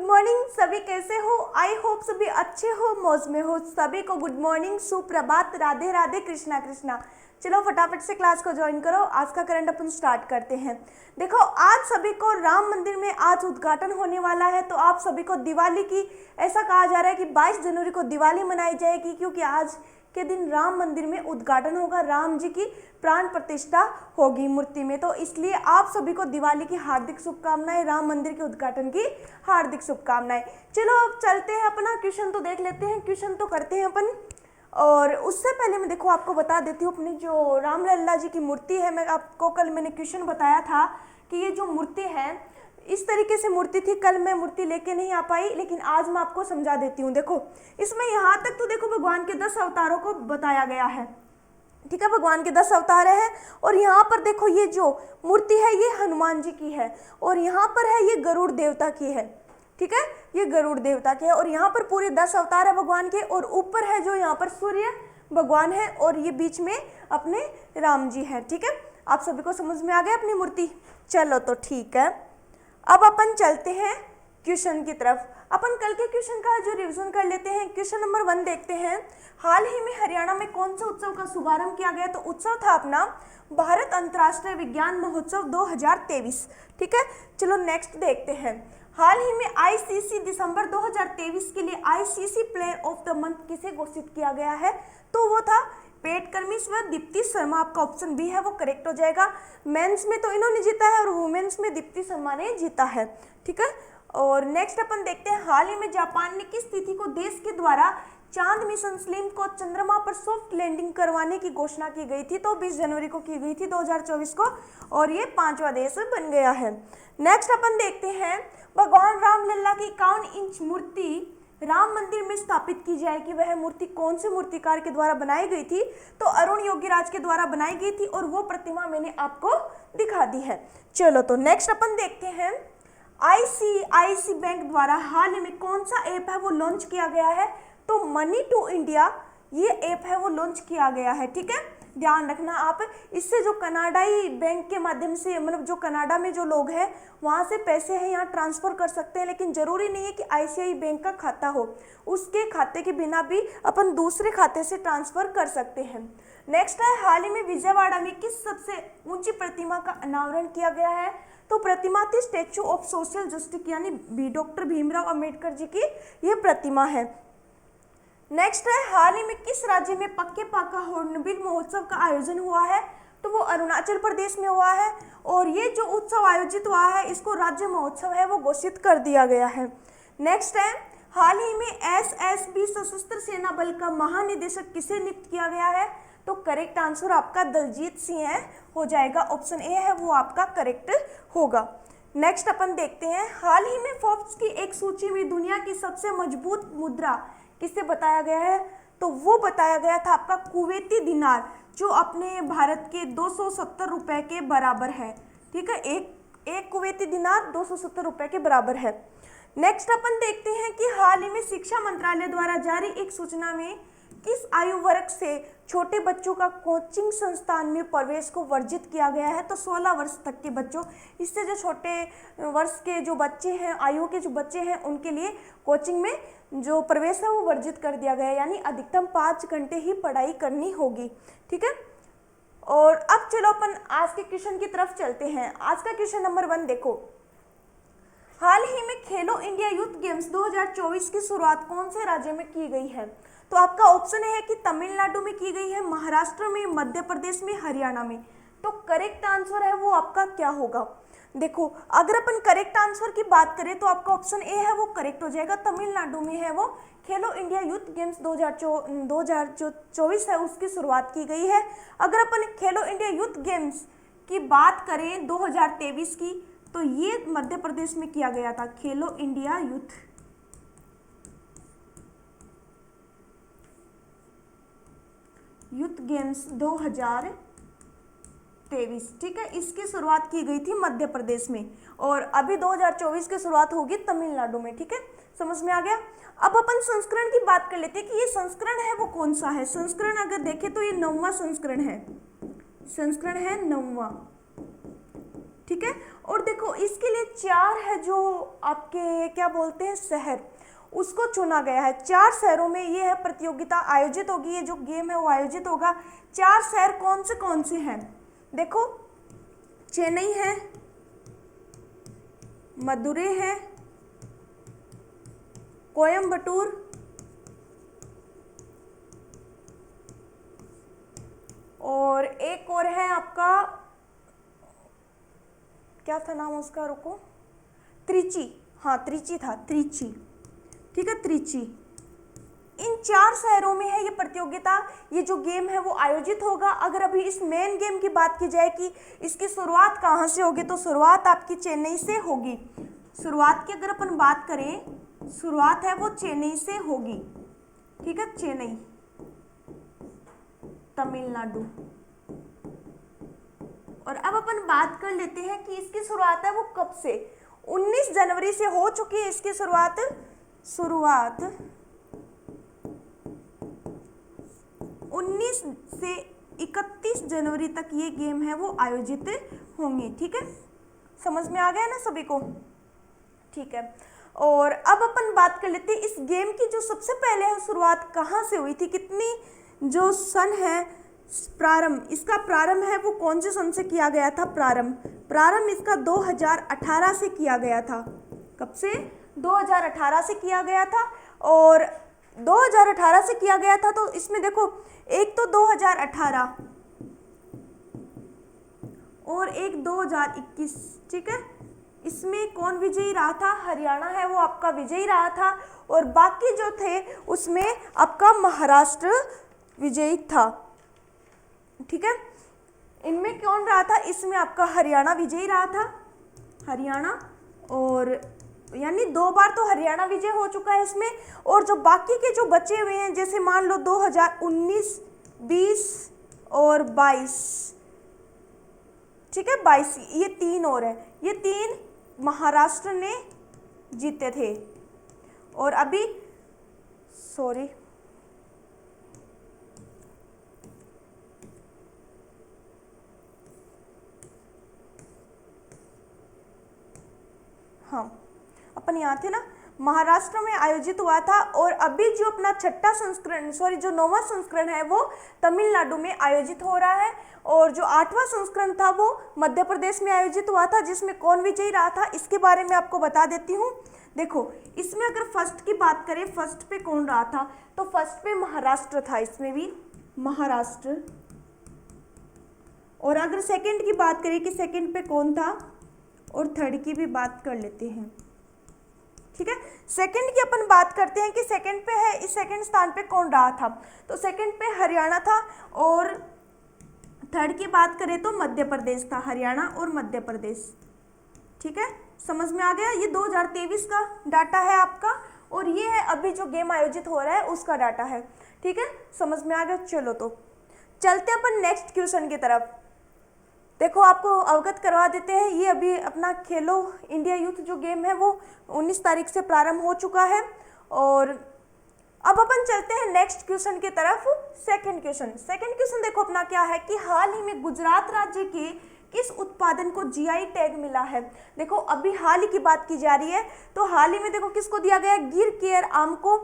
Morning सभी, कैसे हो? आई होप सभी अच्छे हो, मौज में हो। सभी को गुड मॉर्निंग, सुप्रभात, राधे राधे, कृष्णा कृष्णा। चलो फटाफट से क्लास को ज्वाइन करो। आज का करंट अपन स्टार्ट करते हैं। देखो, आज सभी को राम मंदिर में आज उद्घाटन होने वाला है, तो आप सभी को दिवाली की, ऐसा कहा जा रहा है कि 22 जनवरी को दिवाली मनाई जाएगी, क्योंकि आज के दिन राम मंदिर में उद्घाटन होगा, राम जी की प्राण प्रतिष्ठा होगी मूर्ति में। तो इसलिए आप सभी को दिवाली की हार्दिक शुभकामनाएं, राम मंदिर के उद्घाटन की हार्दिक शुभकामनाएं। चलो अब चलते हैं, अपना क्वेश्चन तो देख लेते हैं, क्वेश्चन तो करते हैं अपन। और उससे पहले मैं देखो आपको बता देती हूँ, अपनी जो राम लल्ला जी की मूर्ति है, मैं आपको कल मैंने क्वेश्चन बताया था कि ये जो मूर्ति है इस तरीके से मूर्ति थी। कल मैं मूर्ति लेके नहीं आ पाई, लेकिन आज मैं आपको समझा देती हूँ। देखो, इसमें यहाँ तक तो देखो भगवान के 10 अवतारों को बताया गया है, ठीक है, भगवान के 10 अवतार हैं। और यहाँ पर देखो, ये जो मूर्ति है ये हनुमान जी की है, और यहाँ पर है ये गरुड़ देवता की है, ठीक है, ये गरुड़ देवता की है। और यहाँ पर पूरे 10 अवतार है भगवान के, और ऊपर है जो यहाँ पर सूर्य भगवान है, और ये बीच में अपने राम जी है, ठीक है। आप सभी को समझ में आ गया अपनी मूर्ति? चलो तो ठीक है, अब अपन चलते हैं क्वेश्चन की तरफ। अपन कल के क्वेश्चन का जो रिवीजन कर लेते हैं। क्वेश्चन नंबर 1 देखते हैं। हाल ही में हरियाणा में कौन सा उत्सव का शुभारंभ किया गया? तो उत्सव था अपना भारत अंतर्राष्ट्रीय विज्ञान महोत्सव 2023, ठीक है। चलो नेक्स्ट देखते हैं। हाल ही में आईसीसी दिसंबर 2023 के लिए ICC player of the month किसे घोषित किया गया है? तो वो था पेट कर्मिस व दीप्ति शर्मा। आपका ऑप्शन बी है वो करेक्ट हो जाएगा। मेंस में तो इन्होंने जीता है, और वुमेन्स में दीप्ति शर्मा ने जीता है, ठीक है। और नेक्स्ट अपन देखते हैं। हाल ही में जापान ने किस तिथि को देश के द्वारा चांद मिशन स्लिम को चंद्रमा पर सॉफ्ट लैंडिंग करवाने की घोषणा की गई थी? तो 20 जनवरी को की गई थी 2024 को, और ये 5वां देश बन गया है। नेक्स्ट अपन देखते हैं, भगवान राम लल्ला की 51 इंच मूर्ति राम मंदिर में स्थापित की जाएगी, वह मूर्ति कौन से मूर्तिकार के द्वारा बनाई गई थी? तो अरुण योगीराज के द्वारा बनाई गई थी, और वो प्रतिमा मैंने आपको दिखा दी है। चलो तो नेक्स्ट अपन देखते हैं। आईसीआईसी बैंक द्वारा हाल ही में कौन सा ऐप है वो लॉन्च किया गया है? तो मनी टू इंडिया ये ऐप है वो लॉन्च किया गया है, ठीक है। ध्यान रखना आप, इससे जो कनाडाई बैंक के माध्यम से, मतलब जो कनाडा में जो लोग हैं वहाँ से पैसे हैं यहाँ ट्रांसफ़र कर सकते हैं, लेकिन ज़रूरी नहीं है कि आईसीआई बैंक का खाता हो, उसके खाते के बिना भी अपन दूसरे खाते से ट्रांसफ़र कर सकते हैं। नेक्स्ट है, हाल ही में विजयवाड़ा में किस सबसे ऊंची प्रतिमा का अनावरण किया गया है? तो प्रतिमा थी स्टैचू ऑफ सोशल जस्टिस, यानी डॉक्टर भीमराव अंबेडकर जी की ये प्रतिमा है। नेक्स्ट है, हाल ही में किस राज्य में पक्के पाका हॉर्नबिल महोत्सव का आयोजन हुआ है? तो वो अरुणाचल प्रदेश में हुआ है, और ये जो उत्सव आयोजित हुआ है इसको राज्य महोत्सव है वो घोषित कर दिया गया है। नेक्स्ट है, हाल ही में एसएसबी सशस्त्र सेना बल का महानिदेशक किसे नियुक्त किया गया है? तो करेक्ट आंसर आपका दलजीत सिंह है, हो जाएगा। ऑप्शन ए है वो आपका करेक्ट होगा। नेक्स्ट अपन देखते हैं। हाल ही में फोर्ब्स की एक सूची में दुनिया की सबसे मजबूत मुद्रा किसे बताया गया है? तो वो बताया गया था आपका कुवैती दिनार, जो अपने भारत के 270 रुपए के बराबर है, ठीक है। एक कुवैती दिनार 270 रुपए के बराबर है। नेक्स्ट अपन देखते हैं कि हाल ही में शिक्षा मंत्रालय द्वारा जारी एक सूचना में किस आयु वर्ग से छोटे बच्चों का कोचिंग संस्थान में प्रवेश को वर्जित किया गया है? तो 16 वर्ष तक के बच्चों, इससे जो छोटे वर्ष के जो बच्चे हैं, आयु के जो बच्चे हैं, उनके लिए कोचिंग में जो प्रवेश है वो वर्जित कर दिया गया है, यानी अधिकतम 5 घंटे ही पढ़ाई करनी होगी, ठीक है। और अब चलो अपन आज के क्वेश्चन की तरफ चलते हैं। आज का क्वेश्चन नंबर 1 देखो। हाल ही में खेलो इंडिया यूथ गेम्स 2024 की शुरुआत कौन से राज्य में की गई है? तो आपका ऑप्शन है कि तमिलनाडु में की गई है, महाराष्ट्र में, मध्य प्रदेश में, हरियाणा में। तो करेक्ट आंसर है वो आपका क्या होगा? देखो, अगर अपन करेक्ट आंसर की बात करें तो आपका ऑप्शन ए है वो करेक्ट हो जाएगा। तमिलनाडु में है वो खेलो इंडिया यूथ गेम्स 2024 है उसकी शुरुआत की गई है। अगर अपन खेलो इंडिया यूथ गेम्स की बात करें 2023 की, तो ये मध्य प्रदेश में किया गया था, खेलो इंडिया यूथ गेम्स 2023, ठीक है। इसकी शुरुआत की गई थी मध्य प्रदेश में, और अभी 2024 की शुरुआत होगी तमिलनाडु में, ठीक है। समझ में आ गया? अब अपन संस्करण की बात कर लेते हैं कि ये संस्करण है वो कौन सा है। संस्करण अगर देखें तो ये 9वां संस्करण है, संस्करण है 9वां, ठीक है। और देखो इसके लिए 4 है जो आपके क्या बोलते हैं शहर, उसको चुना गया है। 4 शहरों में ये है प्रतियोगिता आयोजित होगी, ये जो गेम है वो आयोजित होगा। 4 शहर कौन से हैं, देखो चेन्नई है, मदुरै है, कोयम्बटूर, और एक और है आपका, क्या था नाम उसका, रुको, त्रिची, हाँ त्रिची था, त्रिची, ठीक है त्रिची। इन 4 शहरों में है ये प्रतियोगिता, ये जो गेम है वो आयोजित होगा। अगर अभी इस मेन गेम की बात की जाए कि इसकी शुरुआत कहाँ से होगी, तो शुरुआत आपकी चेन्नई से होगी। शुरुआत की अगर अपन बात करें, शुरुआत है वो चेन्नई से होगी, ठीक है, चेन्नई, तमिलनाडु। और अब अपन बात कर लेते हैं कि इसकी शुरुआत है वो कब से, 19 जनवरी से हो चुकी है इसकी शुरुआत 19 से 31 जनवरी तक ये गेम है वो आयोजित होंगे, ठीक है, समझ में आ गया ना सभी को, ठीक है। और अब अपन बात कर लेते हैं इस गेम की जो सबसे पहले शुरुआत कहाँ से हुई थी, कितनी जो सन है प्रारंभ, इसका प्रारंभ है वो कौन से सन से किया गया था, प्रारंभ इसका 2018 से किया गया था। कब से, 2018 से किया गया था। और 2018 से किया गया था, तो इसमें देखो एक तो 2018 और एक 2021, ठीक है। इसमें कौन विजयी रहा था, हरियाणा है वो आपका विजयी रहा था, और बाकी जो थे उसमें आपका महाराष्ट्र विजयी था, ठीक है। इनमें कौन रहा था, इसमें आपका हरियाणा विजयी रहा था, हरियाणा, और यानी 2 बार तो हरियाणा विजय हो चुका है इसमें। और जो बाकी के जो बचे हुए हैं, जैसे मान लो 2019, 20 और 22, ठीक है, 22, ये 3 और है, ये 3 महाराष्ट्र ने जीते थे। और अभी सॉरी, हाँ अपन यहाँ थे ना, महाराष्ट्र में आयोजित हुआ था। और अभी जो अपना 6वां संस्करण, जो 9वां संस्करण है वो तमिलनाडु में आयोजित हो रहा है। और जो 8वां संस्करण था वो मध्य प्रदेश में आयोजित हुआ था, जिसमें कौन विजयी रहा था इसके बारे में आपको बता देती हूँ। देखो इसमें अगर फर्स्ट की बात करें, फर्स्ट पे कौन रहा था, तो फर्स्ट पे महाराष्ट्र था, इसमें भी महाराष्ट्र। और अगर सेकंड की बात करें कि सेकंड पे कौन था, और थर्ड की भी बात कर लेते हैं, ठीक है। सेकंड की अपन बात करते हैं कि सेकंड पे है, इस सेकंड स्थान पे कौन रहा था, तो सेकंड पे हरियाणा था। और थर्ड की बात करें तो मध्य प्रदेश था, हरियाणा और मध्य प्रदेश, ठीक है, समझ में आ गया। ये 2023 का डाटा है आपका, और ये है अभी जो गेम आयोजित हो रहा है उसका डाटा है, ठीक है, समझ में आ गया। चलो तो चलते अपन नेक्स्ट क्वेश्चन की तरफ। देखो आपको अवगत करवा देते हैं, ये अभी अपना खेलो इंडिया यूथ जो गेम है वो 19 तारीख से प्रारंभ हो चुका है। और अब अपन चलते हैं नेक्स्ट क्वेश्चन की तरफ। सेकंड क्वेश्चन देखो अपना क्या है कि हाल ही में गुजरात राज्य के किस उत्पादन को जीआई टैग मिला है। देखो अभी हाल ही की बात की जा रही है, तो हाल ही में देखो किसको दिया गया, गिर केयर आम को,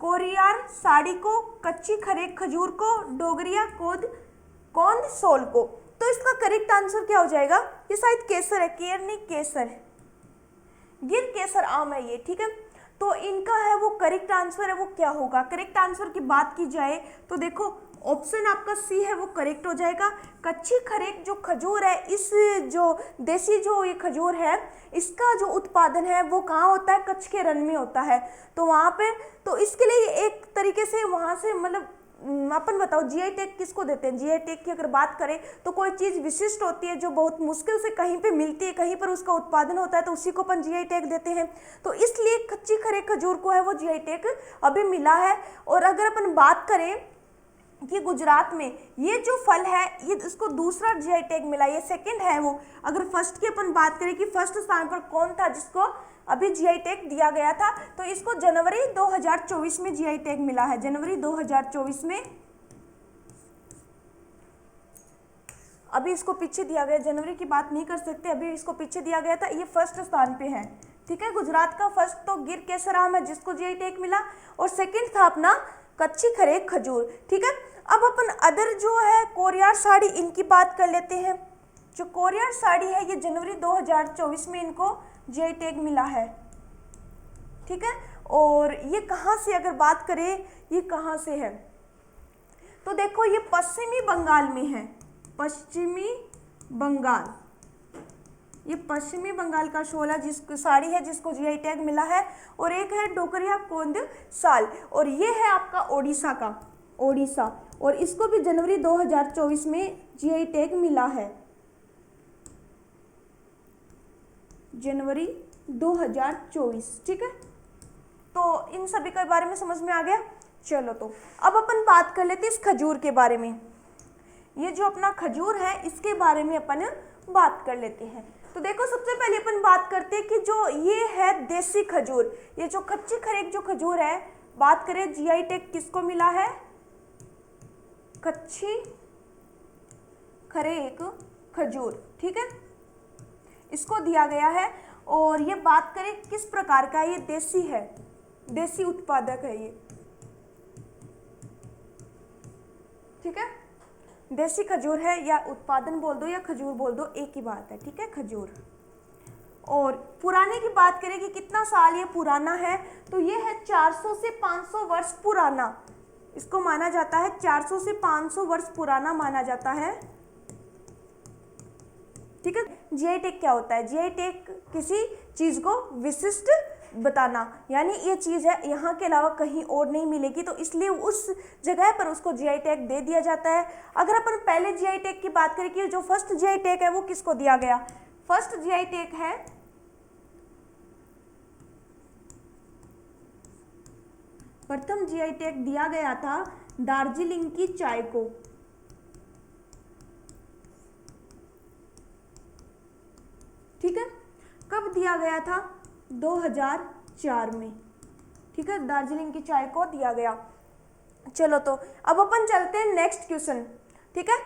कोरियार साड़ी को, कच्ची खरेक खजूर को, डोगरिया कौंद सोल को। तो इसका करेक्ट आंसर क्या हो जाएगा, ये शायद केसर है, केयर नहीं केसर है, गिर केसर आम है ये, ठीक है। तो इनका है वो करेक्ट आंसर है वो क्या होगा, करेक्ट आंसर की बात की जाए तो देखो ऑप्शन आपका सी है वो करेक्ट हो जाएगा। कच्ची खरेक जो खजूर है, इस जो देसी जो ये खजूर है इसका जो उत्पादन है वो कहाँ होता है, कच्छ के रण में होता है। तो वहाँ पे तो इसके लिए एक तरीके से वहाँ से मतलब अपन बताओ जीआई टैग किसको देते हैं। जीआई टैग की अगर बात करें तो कोई चीज़ विशिष्ट होती है जो बहुत मुश्किल से कहीं पे मिलती है, कहीं पर उसका उत्पादन होता है, तो उसी को अपन जीआई टैग देते हैं। तो इसलिए कच्ची खरेक खजूर को है वो जीआई टैग अभी मिला है। और अगर अपन बात करें कि गुजरात में ये जो फल है ये इसको दूसरा जीआई टैग मिला, ये सेकंड है वो। अगर फर्स्ट की अपन बात करें कि फर्स्ट स्थान पर कौन था जिसको अभी जीआई टैग दिया गया था, तो इसको जनवरी 2024 में जीआई टैग मिला है, जनवरी 2024 में। अभी इसको पीछे दिया गया, जनवरी की बात नहीं कर सकते, अभी इसको पीछे दिया गया था, ये फर्स्ट स्थान पे है। ठीक है, गुजरात का फर्स्ट तो गिर केसराम है जिसको जीआई टैग मिला, और सेकंड था अपना कच्ची खरेक खजूर। ठीक है, अब अपन अदर जो है कोरियार साड़ी, इनकी बात कर लेते हैं। जो कोरियार साड़ी है ये जनवरी 2024 में इनको जीआई टैग मिला है। ठीक है, और ये कहाँ से अगर बात करें, ये कहाँ से है, तो देखो ये पश्चिमी बंगाल में है, पश्चिमी बंगाल, ये पश्चिमी बंगाल का शोला जिसको साड़ी है जिसको जीआई टैग मिला है, और एक है डोकरिया कोंद साल, और ये है आपका ओडिशा का, ओडिशा, और इसको भी जनवरी 2024 में जीआई टैग मिला है, जनवरी 2024। ठीक है, तो इन सभी के बारे में समझ में आ गया। चलो तो अब अपन बात कर लेते हैं इस खजूर के बारे में। ये जो अपना खजूर है इसके बारे में अपन बात कर लेते हैं। तो देखो सबसे पहले अपन बात करते हैं कि जो ये है देसी खजूर, ये जो कच्ची खरेक जो खजूर है, बात करें जीआई टैग किसको मिला है, कच्ची खरेक खजूर। ठीक है, इसको दिया गया है, और ये बात करें किस प्रकार का, ये देसी है, देसी उत्पादक है ये। ठीक है, देसी खजूर है, या उत्पादन बोल दो या खजूर बोल दो, एक ही बात है। ठीक है, खजूर। और पुराने की बात करें कि कितना साल ये पुराना है, तो ये है 400 से 500 वर्ष पुराना, इसको माना जाता है 400 से 500 वर्ष पुराना माना जाता है। ठीक है, जीआई टैग क्या होता है, जीआई टैग किसी चीज को विशिष्ट बताना, यानी ये चीज है यहाँ के अलावा कहीं और नहीं मिलेगी, तो इसलिए उस जगह पर उसको जीआई टैग दे दिया जाता है। अगर अपन पहले जीआई टैग की बात करें कि जो फर्स्ट जीआई टैग है वो किसको दिया गया, फर्स्ट जीआई टैग है प्रथम जीआई टैग दिया गया था दार्जिलिंग की चाय को। ठीक है, कब दिया गया था, 2004 में। ठीक है, दार्जिलिंग की चाय को दिया गया। चलो तो अब अपन चलते हैं नेक्स्ट क्वेश्चन। ठीक है,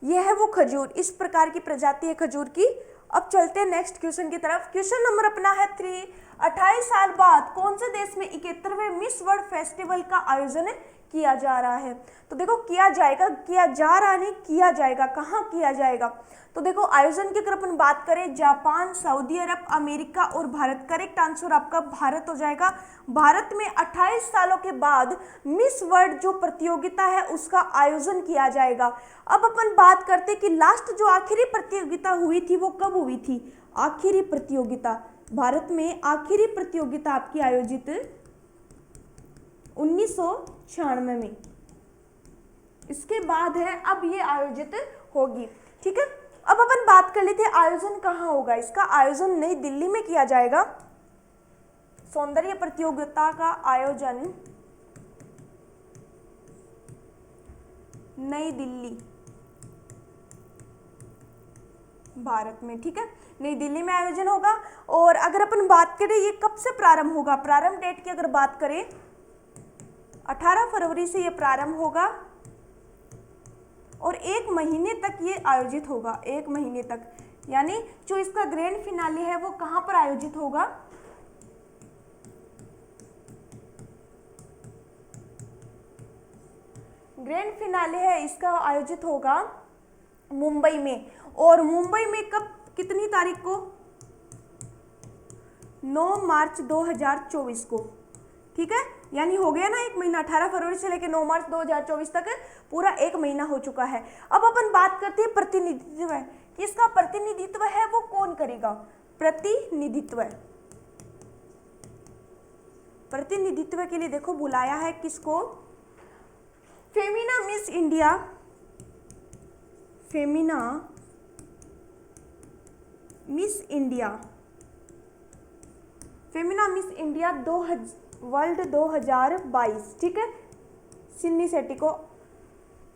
यह है वो खजूर, इस प्रकार की प्रजाति है खजूर की। अब चलते हैं नेक्स्ट क्वेश्चन की तरफ। क्वेश्चन नंबर अपना है 3, 28 साल बाद कौन से देश में 71वें मिस वर्ल्ड फेस्टिवल का आयोजन किया जा रहा है। तो देखो किया जाएगा, किया जा रहा नहीं, किया जाएगा, कहाँ किया जाएगा। तो देखो आयोजन की अगर अपन बात करें, जापान, सऊदी अरब, अमेरिका और भारत। करेक्ट आंसर आपका भारत हो जाएगा। भारत में 28 सालों के बाद मिस वर्ल्ड जो प्रतियोगिता है उसका आयोजन किया जाएगा। अब अपन बात करते कि लास्ट जो आखिरी प्रतियोगिता हुई थी वो कब हुई थी। आखिरी प्रतियोगिता भारत में, आखिरी प्रतियोगिता आपकी आयोजित 1996 में, इसके बाद है अब ये आयोजित होगी। ठीक है, अब अपन बात कर लेते हैं आयोजन कहाँ होगा। इसका आयोजन नई दिल्ली में किया जाएगा। सौंदर्य प्रतियोगिता का आयोजन नई दिल्ली, भारत में। ठीक है, नई दिल्ली में आयोजन होगा। और अगर अपन बात करें ये कब से प्रारंभ होगा, प्रारंभ डेट की अगर बात करें 18 फरवरी से ये प्रारंभ होगा और 1 महीने तक ये आयोजित होगा। 1 महीने तक, यानी जो इसका ग्रैंड फिनाले है वो कहाँ पर आयोजित होगा, ग्रैंड फिनाले है इसका आयोजित होगा मुंबई में। और मुंबई में कब, कितनी तारीख को, 9 मार्च 2024 को। ठीक है, यानी हो गया ना 1 महीना, 18 फरवरी से लेकर 9 मार्च 2024 तक पूरा 1 महीना हो चुका है। अब अपन बात करते हैं प्रतिनिधित्व है, किसका प्रतिनिधित्व है वो कौन करेगा। प्रतिनिधित्व, प्रतिनिधित्व के लिए देखो बुलाया है किसको, Femina miss India, Femina miss India, Femina miss India world 2022। ठीक है, सिन्नी शेट्टी को,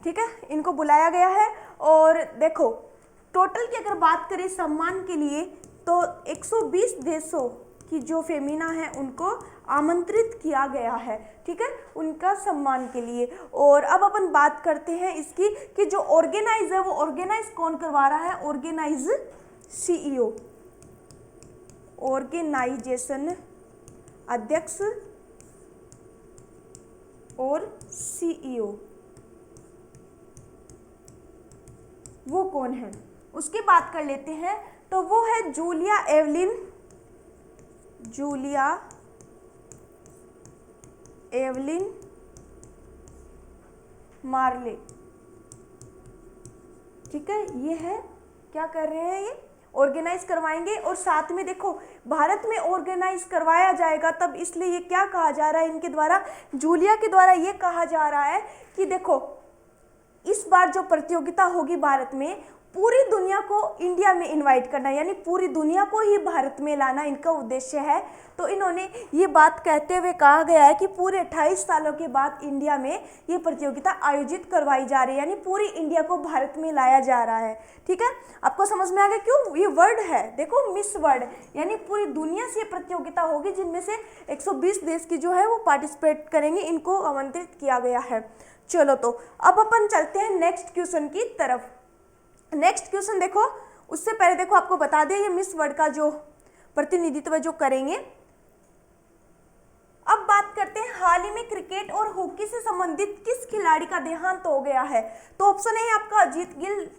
ठीक है, इनको बुलाया गया है। और देखो टोटल की अगर बात करें सम्मान के लिए तो 120 देशों की जो फेमिना है उनको आमंत्रित किया गया है, ठीक है, उनका सम्मान के लिए। और अब अपन बात करते हैं इसकी कि जो ऑर्गेनाइज है वो ऑर्गेनाइज कौन करवा रहा है, ऑर्गेनाइज सीईओ, ऑर्गेनाइजेशन अध्यक्ष और सीईओ, वो कौन है उसकी बात कर लेते हैं। तो वो है जूलिया एवलिन, जूलिया एवलिन मार्ले, ठीक है। ये है, क्या कर रहे हैं, ये ऑर्गेनाइज करवाएंगे। और साथ में देखो भारत में ऑर्गेनाइज करवाया जाएगा, तब इसलिए ये क्या कहा जा रहा है इनके द्वारा, जूलिया के द्वारा ये कहा जा रहा है कि देखो इस बार जो प्रतियोगिता होगी भारत में, पूरी दुनिया को इंडिया में इनवाइट करना, यानी पूरी दुनिया को ही भारत में लाना इनका उद्देश्य है। तो इन्होंने ये बात कहते हुए कहा गया है कि पूरे 28 सालों के बाद इंडिया में ये प्रतियोगिता आयोजित करवाई जा रही है, यानी पूरी इंडिया को भारत में लाया जा रहा है, ठीक है। आपको समझ में आ गया क्यों ये वर्ड है, देखो मिस वर्ड, यानी पूरी दुनिया से ये प्रतियोगिता होगी जिनमें से 120 देश की जो है वो पार्टिसिपेट करेंगे, इनको आमंत्रित किया गया है। चलो तो अब अपन चलते हैं नेक्स्ट क्वेश्चन की तरफ। नेक्स्ट क्वेश्चन देखो, उससे पहले देखो आपको बता दें ये मिस वर्ल्ड का जो प्रतिनिधित्व जो करेंगे। अब बात करते हैं हाल ही में क्रिकेट और हॉकी से संबंधित किस खिलाड़ी का देहांत हो गया है। तो ऑप्शन है आपका अजीत गिल,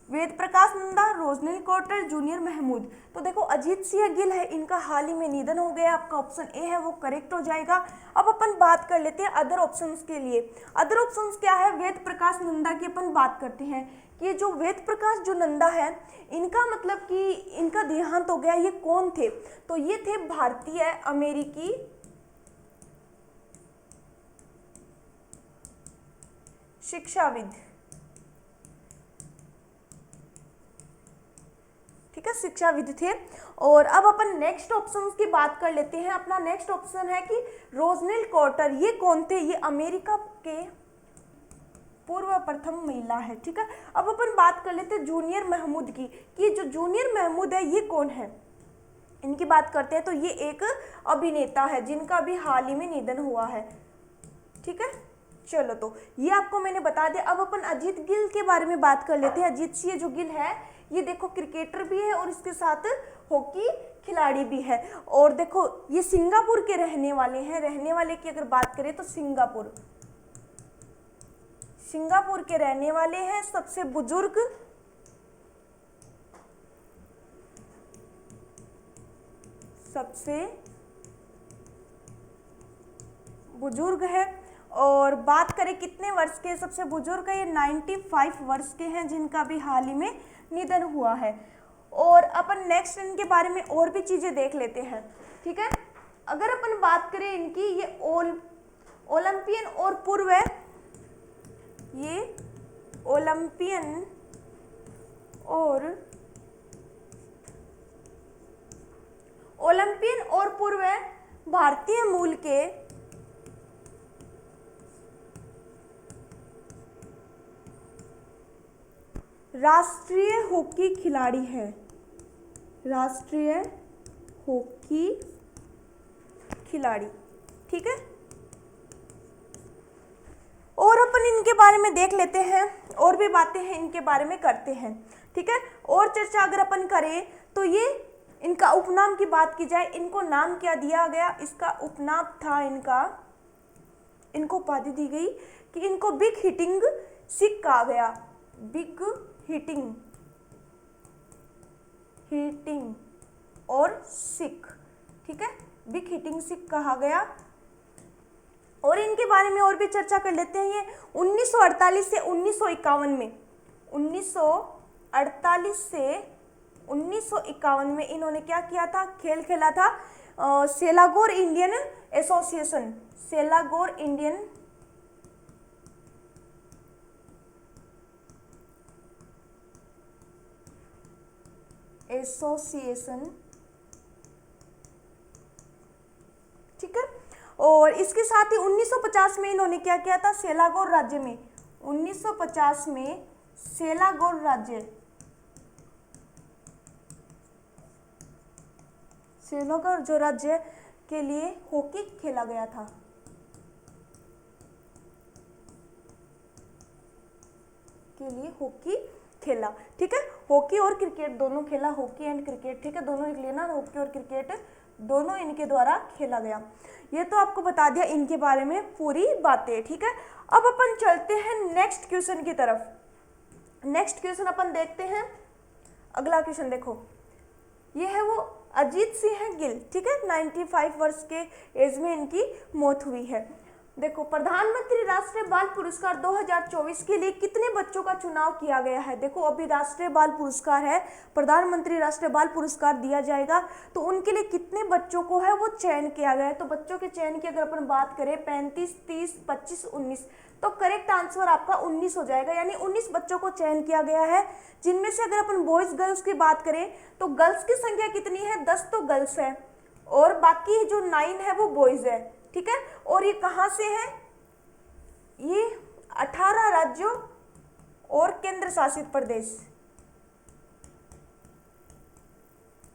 वेद प्रकाश नंदा, रोजनिल कौटर, जूनियर महमूद। तो देखो अजीत सिंह गिल है, इनका हाल ही में निधन हो गया, आपका ऑप्शन ए है वो करेक्ट हो जाएगा। अब अपन बात कर लेते हैं अदर ऑप्शंस के लिए। अदर ऑप्शंस क्या है, वेद प्रकाश नंदा की अपन बात करते हैं कि जो वेद प्रकाश जो नंदा है, इनका मतलब कि इनका देहांत हो गया, ये कौन थे, तो ये थे भारतीय अमेरिकी शिक्षाविद, ठीक है, शिक्षाविद थे। और अब अपन नेक्स्ट ऑप्शन की बात कर लेते हैं। अपना नेक्स्ट ऑप्शन है कि रोजनिल कॉर्टर, ये कौन थे, ये अमेरिका के पूर्व प्रथम महिला है, ठीक है। अब अपन बात कर लेते हैं जूनियर महमूद की, कि जो जूनियर महमूद है ये कौन है, इनकी बात करते हैं। तो ये एक अभिनेता है जिनका भी हाल ही में निधन हुआ है, ठीक है। चलो तो ये आपको मैंने बता दिया। अब अपन अजीत गिल के बारे में बात कर लेते हैं। अजीत सिंह जो गिल है ये देखो क्रिकेटर भी है और इसके साथ हॉकी खिलाड़ी भी है। और देखो ये सिंगापुर के रहने वाले हैं। रहने वाले की अगर बात करें तो सिंगापुर के रहने वाले हैं। सबसे बुजुर्ग है। और बात करें कितने वर्ष के, सबसे बुजुर्ग है ये 95 वर्ष के हैं, जिनका भी हाल ही में निधन हुआ है। और अपन नेक्स्ट इनके बारे में और भी चीजें देख लेते हैं, ठीक है। अगर अपन बात करें इनकी, ये ओलंपियन और पूर्व है, ये ओलंपियन और पूर्व है भारतीय मूल के राष्ट्रीय हॉकी खिलाड़ी है, राष्ट्रीय हॉकी खिलाड़ी, ठीक है। और अपन इनके बारे में देख लेते हैं, और भी बातें हैं इनके बारे में करते हैं, ठीक है। और चर्चा अगर अपन करें तो ये इनका उपनाम की बात की जाए, इनको नाम क्या दिया गया, इसका उपनाम था इनको उपाधि दी गई कि इनको बिग हिटिंग सिख कहा गया। बिग हिटिंग और सिख, ठीक है, बिग हिटिंग सिख कहा गया। और इनके बारे में और भी चर्चा कर लेते हैं। ये 1948 से 1951 में 1948 से 1951 में इन्होंने क्या किया था, खेल खेला था सेलागोर इंडियन एसोसिएशन, सेलागोर इंडियन एसोसिएशन, ठीक है। और इसके साथ ही 1950 में इन्होंने क्या किया था, सेलागोर राज्य में 1950 में सेलागोर जो राज्य के लिए हॉकी खेला गया था। के लिए हॉकी खेला, ठीक है। हॉकी और क्रिकेट दोनों खेला, हॉकी एंड क्रिकेट, ठीक है, दोनों लिख लेना, हॉकी और क्रिकेट दोनों इनके द्वारा खेला गया। ये तो आपको बता दिया इनके बारे में पूरी बातें, ठीक है। अब अपन चलते हैं नेक्स्ट क्वेश्चन की तरफ। नेक्स्ट क्वेश्चन अपन देखते हैं। अगला क्वेश्चन देखो, ये है वो अजीत सिंह गिल, ठीक है, 95 वर्ष के एज में इनकी मौत हुई है। देखो, प्रधानमंत्री राष्ट्रीय बाल पुरस्कार 2024 के लिए कितने बच्चों का चुनाव किया गया है। देखो, अभी राष्ट्रीय बाल पुरस्कार है, प्रधानमंत्री राष्ट्रीय बाल पुरस्कार दिया जाएगा, तो उनके लिए कितने बच्चों को है वो चयन किया गया है। तो बच्चों के चयन की अगर अपन बात करें 35, 30, 25, 19, तो करेक्ट आंसर आपका 19 हो जाएगा, यानी 19 बच्चों को चयन किया गया है, जिनमें से अगर अपन बॉयज गर्ल्स की बात करें तो गर्ल्स की संख्या कितनी है, 10 तो गर्ल्स है और बाकी जो 9 है वो बॉयज है, ठीक है। और ये कहाँ से है, ये 18 राज्यों और केंद्र शासित प्रदेश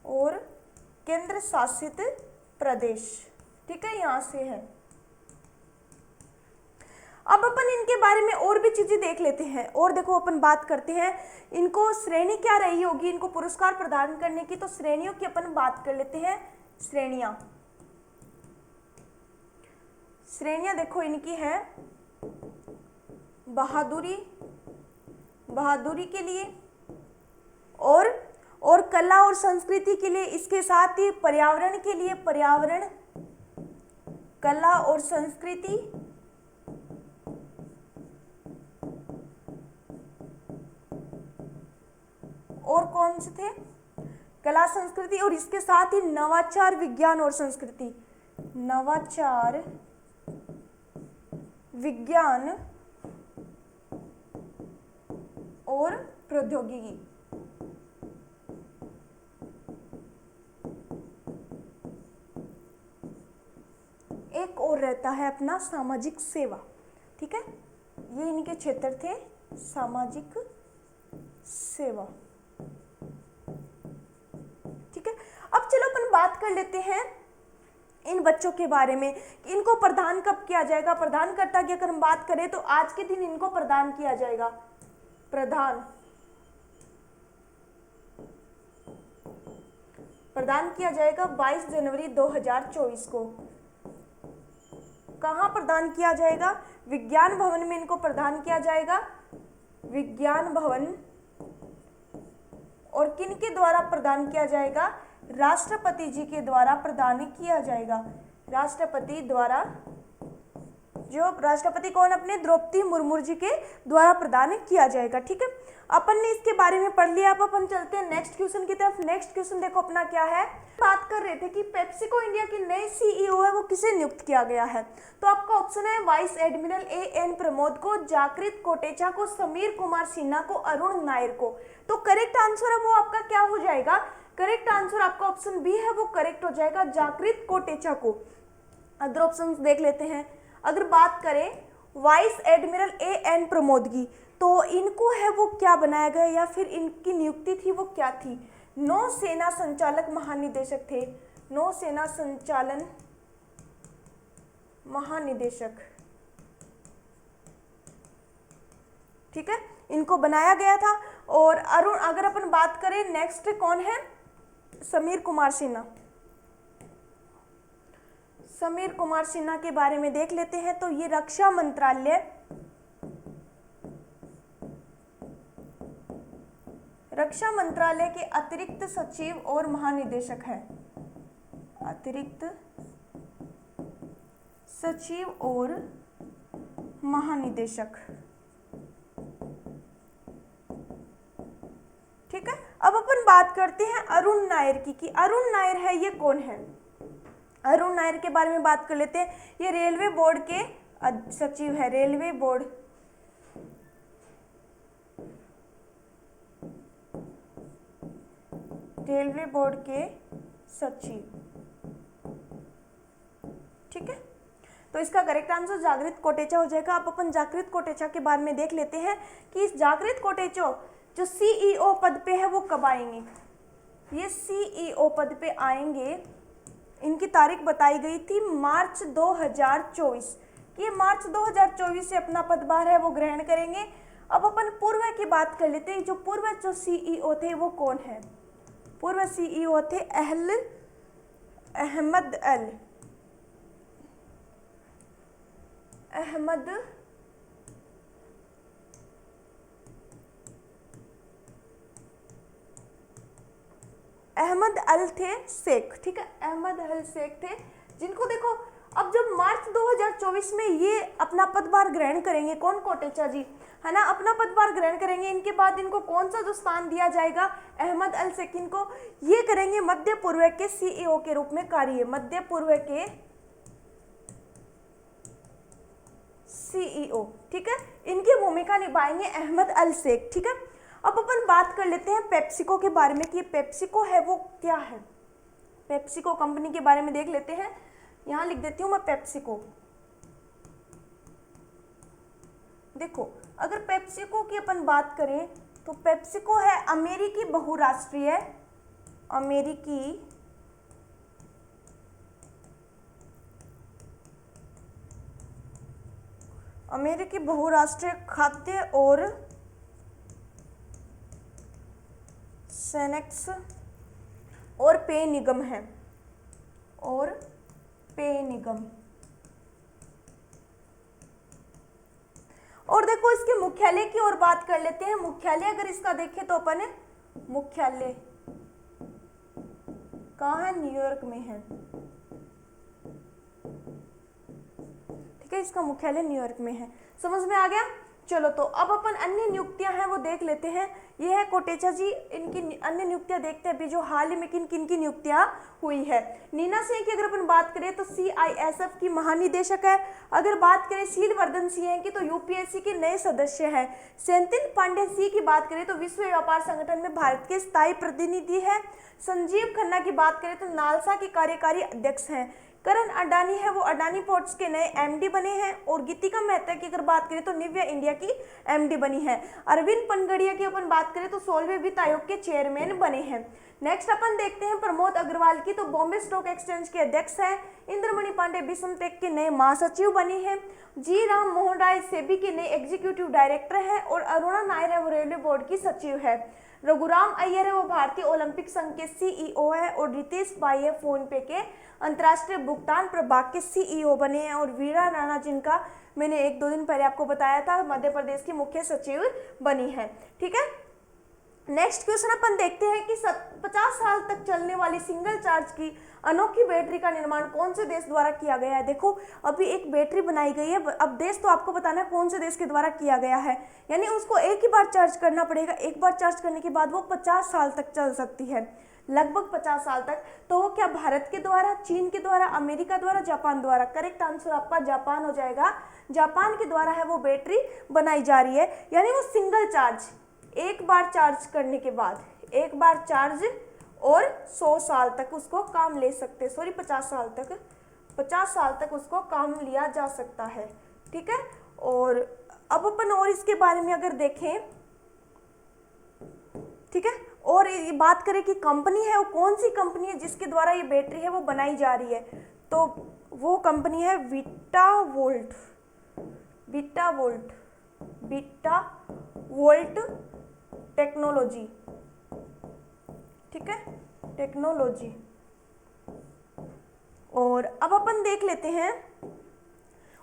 और केंद्र शासित प्रदेश, ठीक है, यहाँ से है। अब अपन इनके बारे में और भी चीजें देख लेते हैं। और देखो, अपन बात करते हैं इनको श्रेणी क्या रही होगी इनको पुरस्कार प्रदान करने की, तो श्रेणियों की अपन बात कर लेते हैं। श्रेणियां देखो इनकी है बहादुरी के लिए और कला और संस्कृति के लिए, इसके साथ ही पर्यावरण के लिए, पर्यावरण, कला और संस्कृति, और कौन से थे, कला संस्कृति, और इसके साथ ही नवाचार, विज्ञान और संस्कृति, नवाचार, विज्ञान और प्रौद्योगिकी। एक और रहता है अपना सामाजिक सेवा, ठीक है, ये इनके क्षेत्र थे, सामाजिक सेवा, ठीक है। अब चलो अपन बात कर लेते हैं इन बच्चों के बारे में, इनको प्रदान कब किया जाएगा। प्रदानकर्ता की अगर हम बात करें तो आज के दिन इनको प्रदान किया जाएगा। प्रदान किया जाएगा 22 जनवरी 2024 को। कहाँ प्रदान किया जाएगा, विज्ञान भवन में इनको प्रदान किया जाएगा, विज्ञान भवन। और किन के द्वारा प्रदान किया जाएगा, राष्ट्रपति जी के द्वारा प्रदान किया जाएगा, राष्ट्रपति द्वारा, जो राष्ट्रपति कौन, अपने द्रौपदी मुर्मू जी के द्वारा प्रदान किया जाएगा, ठीक है। अपन ने इसके बारे में पढ़ लिया। अब अपन चलते हैं नेक्स्ट क्वेश्चन की तरफ। नेक्स्ट क्वेश्चन देखो अपना क्या है, बात कर रहे थे कि पेप्सिको इंडिया की नई सीईओ है वो किसे नियुक्त किया गया है। तो आपका ऑप्शन है वाइस एडमिरल एएन प्रमोद को, जाकृत कोटेचा को, समीर कुमार सिन्हा को, अरुण नायर को। तो करेक्ट आंसर है वो आपका क्या हो जाएगा, करेक्ट आंसर आपका ऑप्शन बी है वो करेक्ट हो जाएगा, जाकृत कोटेचा को। अदर ऑप्शंस देख लेते हैं। अगर बात करें वाइस एडमिरल एएन प्रमोद की, तो इनको है वो क्या बनाया गया या फिर इनकी नियुक्ति थी वो क्या थी, नौसेना संचालक महानिदेशक थे, नौसेना संचालन महानिदेशक, ठीक है, इनको बनाया गया था। और अरुण, अगर अपन बात करें नेक्स्ट कौन है, समीर कुमार सिन्हा। समीर कुमार सिन्हा के बारे में देख लेते हैं। तो ये रक्षा मंत्रालय के अतिरिक्त सचिव और महानिदेशक है, अतिरिक्त सचिव और महानिदेशक, ठीक है। अब अपन बात करते हैं अरुण नायर की, कि अरुण नायर है ये कौन है। अरुण नायर के बारे में बात कर लेते हैं। ये रेलवे बोर्ड के सचिव है, रेलवे बोर्ड के सचिव, ठीक है। तो इसका करेक्ट आंसर जागृत कोटेचा हो जाएगा। अब अपन जागृत कोटेचा के बारे में देख लेते हैं कि इस जागृत कोटेचा जो सीईओ पद पे है वो कब आएंगे। ये सीईओ पद पे आएंगे इनकी तारीख बताई गई थी मार्च 2024, कि ये मार्च 2024 से अपना पदभार है वो ग्रहण करेंगे। अब अपन पूर्व की बात कर लेते हैं। जो पूर्व जो सीईओ थे वो कौन है? पूर्व सीईओ थे अहमद अल थे शेख। ठीक है, अहमद अल शेख थे, जिनको देखो अब जब मार्च 2024 में ये अपना पदभार ग्रहण करेंगे, कौन? कोटेचा जी, है ना, अपना पदभार ग्रहण करेंगे। इनके बाद इनको कौन सा जो स्थान दिया जाएगा? अहमद अल शेख। इनको ये करेंगे मध्य पूर्व के सीईओ के रूप में कार्य, मध्य पूर्व के सीईओ। ठीक है, इनकी भूमिका निभाएंगे अहमद अल शेख। ठीक है, अब अपन बात कर लेते हैं पेप्सिको के बारे में कि पेप्सिको है वो क्या है। पेप्सिको कंपनी के बारे में देख लेते हैं। यहां लिख देती हूं मैं पेप्सिको। देखो, अगर पेप्सिको की अपन बात करें तो पेप्सिको है अमेरिकी बहुराष्ट्रीय खाद्य और स्नैक्स और पेय निगम है, और पेय निगम। और देखो, इसके मुख्यालय की ओर बात कर लेते हैं। मुख्यालय अगर इसका देखें तो अपन मुख्यालय कहाँ है? न्यूयॉर्क में है। ठीक है, इसका मुख्यालय न्यूयॉर्क में है। समझ में आ गया? चलो, तो अब अपन अन्य नियुक्तियां हैं वो देख लेते हैं। ये है कोटेचा जी, इनकी अन्य नियुक्तियां देखते हैं अभी जो हाल ही में किन किन की नियुक्तियां हुई है। नीना सिंह की अगर अपन बात करें तो CISF की महानिदेशक है। अगर बात करें शीलवर्धन सिंह की तो UPSC के नए सदस्य है। सेंथिल पांडे सिंह की बात करें तो विश्व व्यापार संगठन में भारत के स्थायी प्रतिनिधि है। संजीव खन्ना की बात करें तो नालसा के कार्यकारी अध्यक्ष हैं। करण अडानी है वो अडानी पोर्ट्स के नए MD बने हैं। और गीतिका मेहता की अगर बात करें तो निव्या इंडिया की MD बनी है। अरविंद पनगड़िया की अपन बात करें तो 16वें वित्त आयोग के चेयरमैन बने हैं। नेक्स्ट अपन देखते हैं प्रमोद अग्रवाल की, तो बॉम्बे स्टॉक एक्सचेंज के अध्यक्ष हैं। इंद्रमणि पांडे बिस्मटेक के नए महासचिव बनी है। जी राम मोहन राय सेबी के नए एग्जीक्यूटिव डायरेक्टर हैं। और अरुणा नायर है वो रेलवे बोर्ड की सचिव है। रघुराम अय्यर है वो भारतीय ओलंपिक संघ के CEO है। और रितेश बाई है फोन पे के अंतर्राष्ट्रीय भुगतान प्रभाग के CEO बने हैं। और वीरा राणा, जिनका मैंने 1-2 दिन पहले आपको बताया था, मध्य प्रदेश की मुख्य सचिव बनी है। ठीक है, नेक्स्ट क्वेश्चन अपन देखते हैं कि 50 साल तक चलने वाली सिंगल चार्ज की अनोखी बैटरी का निर्माण कौन से देश द्वारा किया गया है। देखो, अभी एक बैटरी बनाई गई है, अब देश तो आपको बताना है कौन से देश के द्वारा किया गया है। यानी उसको एक ही बार चार्ज करना पड़ेगा। एक बार चार्ज करने के बाद वो 50 साल तक चल सकती है, लगभग 50 साल तक। तो वो क्या भारत के द्वारा, चीन के द्वारा, अमेरिका द्वारा, जापान द्वारा? करेक्ट आंसर आपका जापान हो जाएगा। जापान के द्वारा है वो बैटरी बनाई जा रही है। यानी वो सिंगल चार्ज, एक बार चार्ज करने के बाद, एक बार चार्ज और 100 साल तक उसको काम ले सकते, 50 साल तक उसको काम लिया जा सकता है। ठीक है, और अब अपन और इसके बारे में अगर देखें, ठीक है, और ये बात करें कि कंपनी है वो कौन सी कंपनी है जिसके द्वारा ये बैटरी है वो बनाई जा रही है, तो वो कंपनी है विटावोल्ट टेक्नोलॉजी। ठीक है, टेक्नोलॉजी। और अब अपन देख लेते हैं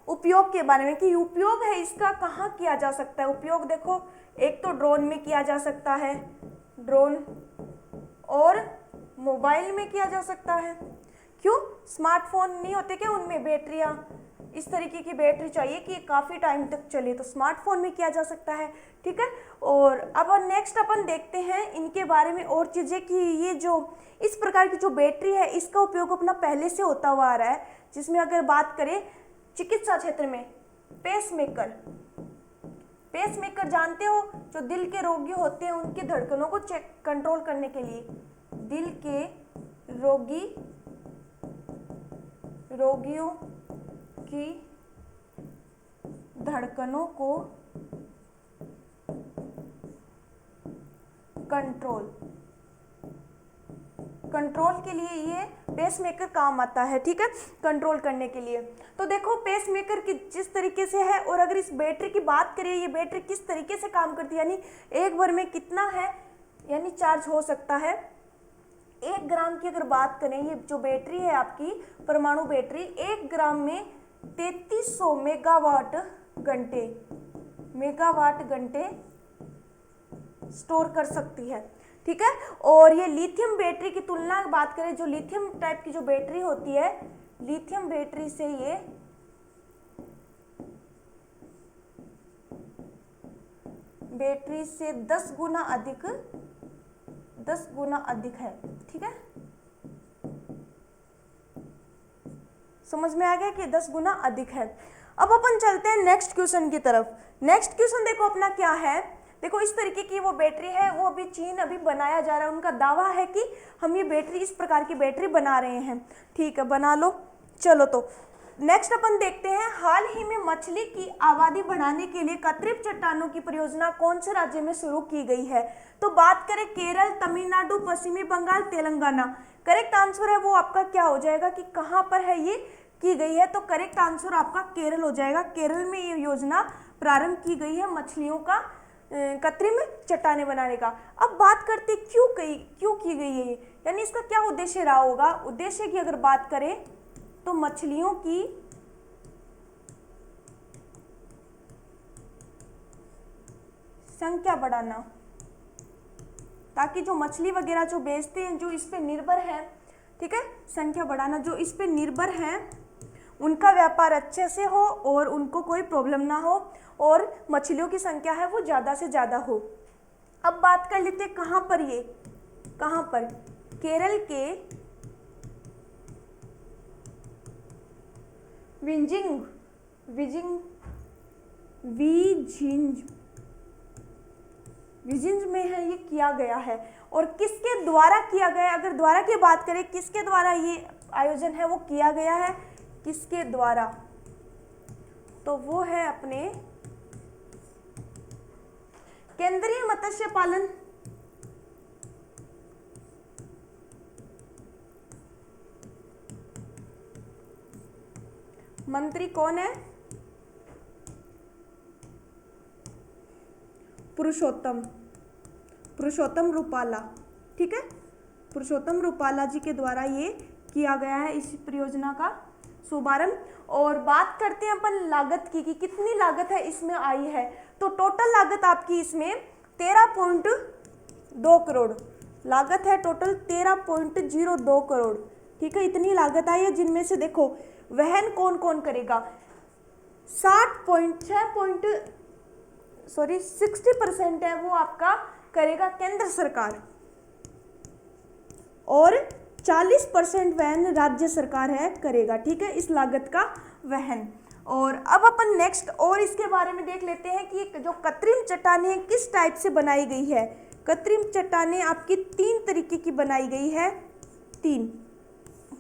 उपयोग के बारे में कि उपयोग है इसका कहाँ किया जा सकता है। उपयोग देखो, एक तो ड्रोन में किया जा सकता है, ड्रोन, और मोबाइल में किया जा सकता है। क्यों? स्मार्टफोन नहीं होते क्या, उनमें बैटरियाँ, इस तरीके की बैटरी चाहिए कि काफ़ी टाइम तक चले, तो स्मार्टफोन में किया जा सकता है। ठीक है, और अब नेक्स्ट अपन देखते हैं इनके बारे में और चीज़ें कि ये जो इस प्रकार की जो बैटरी है इसका उपयोग अपना पहले से होता हुआ आ रहा है। जिसमें अगर बात करें चिकित्सा क्षेत्र में, पेसमेकर जानते हो, जो दिल के रोगी होते हैं उनके धड़कनों को कंट्रोल करने के लिए, दिल के रोगियों की धड़कनों को कंट्रोल के लिए ये पेस मेकर काम आता है, ठीक है, कंट्रोल करने के लिए। तो देखो पेस मेकर की जिस तरीके से है, और अगर इस बैटरी की बात करें, ये बैटरी किस तरीके से काम करती है, यानी एक बार में कितना है यानी चार्ज हो सकता है। 1 ग्राम की अगर बात करें, ये जो बैटरी है आपकी परमाणु बैटरी, 1 ग्राम में 3300 मेगावाट घंटे स्टोर कर सकती है, ठीक है। और ये लिथियम बैटरी की तुलना बात करें, जो लिथियम टाइप की जो बैटरी होती है, लिथियम बैटरी से ये बैटरी से 10 गुना अधिक है, ठीक है। समझ में आ गया कि 10 गुना अधिक है। अब अपन चलते हैं नेक्स्ट क्वेश्चन की तरफ। नेक्स्ट क्वेश्चन देखो अपना क्या है, देखो इस तरीके की वो बैटरी है, वो अभी चीन अभी बनाया जा रहा है, उनका दावा है कि हम ये बैटरी इस प्रकार की बैटरी बना रहे हैं, ठीक है, बना लो। चलो तो नेक्स्ट अपन देखते हैं, हाल ही में मछली की आबादी बढ़ाने के लिए कृत्रिम चट्टानों की परियोजना कौन से राज्य में शुरू की गई है। तो बात करें केरल, तमिलनाडु, पश्चिमी बंगाल, तेलंगाना। करेक्ट आंसर है वो आपका क्या हो जाएगा कि कहाँ पर है ये की गई है, तो करेक्ट आंसर आपका केरल हो जाएगा। केरल में ये योजना प्रारंभ की गई है मछलियों का कृत्रिम चट्टाने बनाने का। अब बात करते क्यों की गई है, यानी इसका क्या उद्देश्य रहा होगा। उद्देश्य की अगर बात करें तो मछलियों की संख्या बढ़ाना, ताकि जो मछली वगैरह जो बेचते हैं, जो इस पे निर्भर है, ठीक है, संख्या बढ़ाना, जो इस पे निर्भर हैं उनका व्यापार अच्छे से हो और उनको कोई प्रॉब्लम ना हो, और मछलियों की संख्या है वो ज़्यादा से ज़्यादा हो। अब बात कर लेते हैं कहाँ पर, ये कहाँ पर, केरल के विजिंज में है ये किया गया है। और किसके द्वारा किया गया है, अगर द्वारा की बात करें किसके द्वारा ये आयोजन है वो किया गया है, किसके द्वारा, तो वो है अपने केंद्रीय मत्स्य पालन मंत्री कौन है, पुरुषोत्तम रूपाला, ठीक है, पुरुषोत्तम रूपाला जी के द्वारा ये किया गया है इस परियोजना का शुभारंभ। और बात करते हैं अपन लागत की कि कितनी लागत है इसमें आई है, तो टोटल लागत आपकी इसमें 13.2 करोड़ लागत है, टोटल 13.02 करोड़, ठीक है, इतनी लागत आई है, जिनमें से देखो वहन कौन कौन करेगा, 60% है वो आपका करेगा केंद्र सरकार, और 40% वहन राज्य सरकार है करेगा, ठीक है, इस लागत का वहन। और अब अपन नेक्स्ट और इसके बारे में देख लेते हैं कि जो कृत्रिम चट्टाने किस टाइप से बनाई गई है। कृत्रिम चट्टाने आपकी 3 तरीके की बनाई गई है, 3,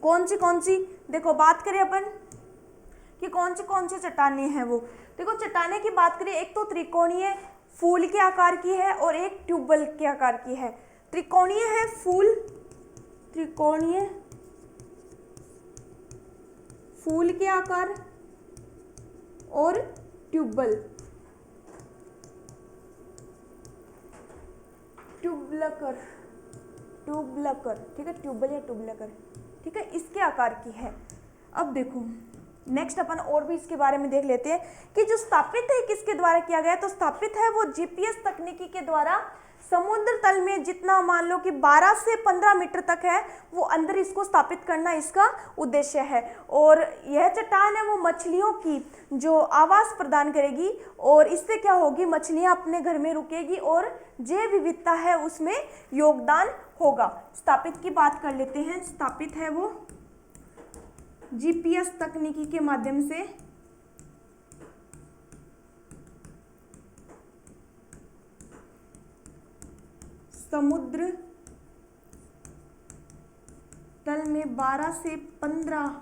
कौन सी, देखो बात करें अपन कि कौन सी चट्टाने हैं वो। देखो चट्टाने की बात करें, एक तो त्रिकोणीय फूल के आकार की है और एक ट्यूबवेल के आकार की है। त्रिकोणीय है फूल के आकार, और ट्यूबवेल ट्यूबलकर, ठीक है, ट्यूबवेल या ट्यूबलकर, ठीक है, इसके आकार की है। अब देखो नेक्स्ट अपन और भी इसके बारे में देख लेते हैं कि जो स्थापित है किसके द्वारा किया गया है, तो स्थापित है वो जीपीएस तकनीकी के द्वारा। समुद्र तल में जितना मान लो कि 12 से 15 मीटर तक है वो अंदर इसको स्थापित करना इसका उद्देश्य है। और यह चट्टान है वो मछलियों की जो आवास प्रदान करेगी, और इससे क्या होगी, मछलियां अपने घर में रुकेगी और जैव विविधता है उसमें योगदान होगा। स्थापित की बात कर लेते हैं, स्थापित है वो जीपीएस तकनीकी के माध्यम से समुद्र तल में 12 से 15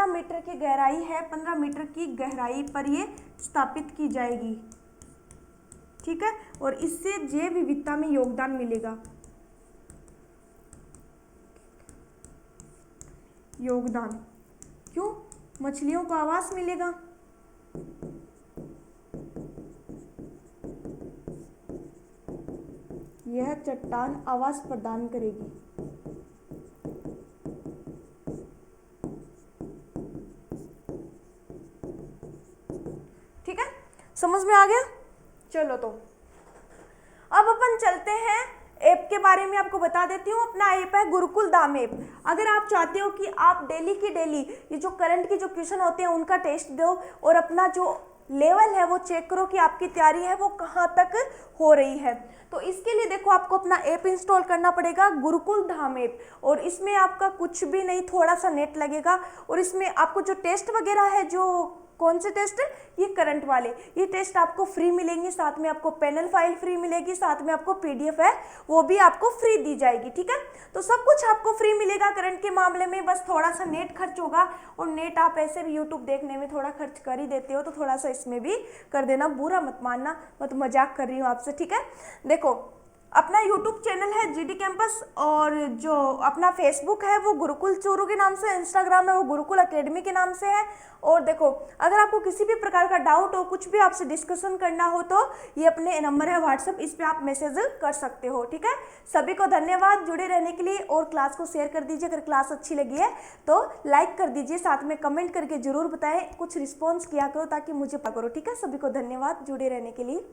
मीटर की गहराई है, 15 मीटर की गहराई पर ये स्थापित की जाएगी। ठीक है, और इससे जैव विविधता में योगदान मिलेगा, योगदान। क्यों? मछलियों को आवास मिलेगा। यह चट्टान आवास प्रदान करेगी। ठीक है, समझ में आ गया? चलो तो अब अपन चलते हैं ऐप के बारे में। आपको बता देती हूँ, अपना ऐप है गुरुकुल धाम ऐप। अगर आप चाहते हो कि आप डेली की डेली ये जो करंट के जो क्वेश्चन होते हैं उनका टेस्ट दो और अपना जो लेवल है वो चेक करो कि आपकी तैयारी है वो कहाँ तक हो रही है, तो इसके लिए देखो आपको अपना ऐप इंस्टॉल करना पड़ेगा, गुरुकुल धाम ऐप। और इसमें आपका कुछ भी नहीं, थोड़ा सा नेट लगेगा और इसमें आपको जो टेस्ट वगैरह है, जो कौन से टेस्ट, ये करंट वाले, ये टेस्ट आपको फ्री मिलेंगे, साथ में आपको पैनल फाइल फ्री मिलेगी, साथ में आपको पीडीएफ है वो भी आपको फ्री दी जाएगी। ठीक है, तो सब कुछ आपको फ्री मिलेगा करंट के मामले में, बस थोड़ा सा नेट खर्च होगा। और नेट आप ऐसे भी यूट्यूब देखने में थोड़ा खर्च कर ही देते हो, तो थोड़ा सा इसमें भी कर देना, बुरा मत मानना, मैं तो मजाक कर रही हूँ आपसे। ठीक है, देखो अपना यूट्यूब चैनल है जीडी कैंपस, और जो अपना फेसबुक है वो गुरुकुल चूरू के नाम से, इंस्टाग्राम है वो गुरुकुल एकेडमी के नाम से है। और देखो अगर आपको किसी भी प्रकार का डाउट हो, कुछ भी आपसे डिस्कशन करना हो, तो ये अपने नंबर है व्हाट्सएप, इस पे आप मैसेज कर सकते हो। ठीक है, सभी को धन्यवाद जुड़े रहने के लिए, और क्लास को शेयर कर दीजिए। अगर क्लास अच्छी लगी है तो लाइक कर दीजिए, साथ में कमेंट करके जरूर बताएं, कुछ रिस्पॉन्स किया करो ताकि मुझे पता करो। ठीक है, सभी को धन्यवाद जुड़े रहने के लिए।